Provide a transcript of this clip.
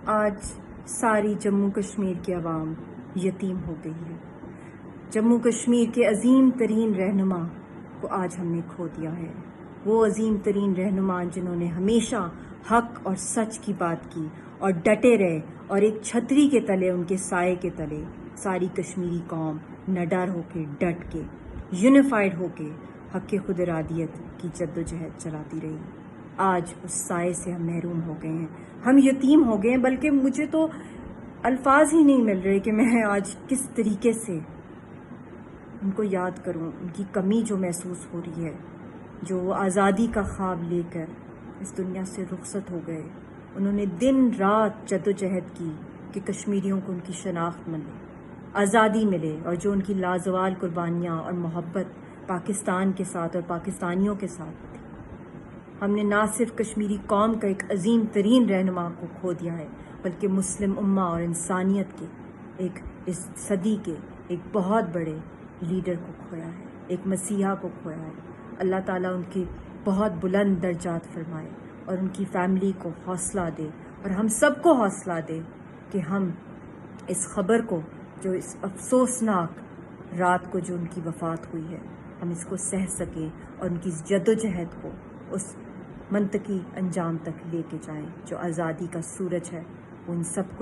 آج ساری جموں کشمیر کی عوام یتیم ہو گئی ہے. جموں کشمیر کے عظیم ترین رہنما کو آج ہم نے کھو دیا ہے. وہ عظیم ترین رہنما جنہوں نے ہمیشہ حق اور سچ کی بات کی اور ڈٹے رہے، اور ایک چھتری کے تلے، ان کے سائے کے تلے ساری کشمیری قوم نڈر ہو کے، ڈٹ کے، یونیفائڈ ہو کے حق خود ارادیت کی جد و جہد چلاتی رہی. آج اس سائے سے ہم محروم ہو گئے ہیں، ہم یتیم ہو گئے ہیں. بلکہ مجھے تو الفاظ ہی نہیں مل رہے کہ میں آج کس طریقے سے ان کو یاد کروں. ان کی کمی جو محسوس ہو رہی ہے، جو وہ آزادی کا خواب لے کر اس دنیا سے رخصت ہو گئے. انہوں نے دن رات جد و جہد کی کہ کشمیریوں کو ان کی شناخت ملے، آزادی ملے، اور جو ان کی لازوال قربانیاں اور محبت پاکستان کے ساتھ اور پاکستانیوں کے ساتھ تھی. ہم نے نہ صرف کشمیری قوم کا ایک عظیم ترین رہنما کو کھو دیا ہے، بلکہ مسلم امہ اور انسانیت کے ایک اس صدی کے ایک بہت بڑے لیڈر کو کھویا ہے، ایک مسیحا کو کھویا ہے. اللہ تعالیٰ ان کے بہت بلند درجات فرمائے اور ان کی فیملی کو حوصلہ دے، اور ہم سب کو حوصلہ دے کہ ہم اس خبر کو، جو اس افسوسناک رات کو جو ان کی وفات ہوئی ہے، ہم اس کو سہ سکیں اور ان کی اس جد و جہد کو اس منطقی انجام تک لے کے جائیں. جو آزادی کا سورج ہے وہ ان سب کو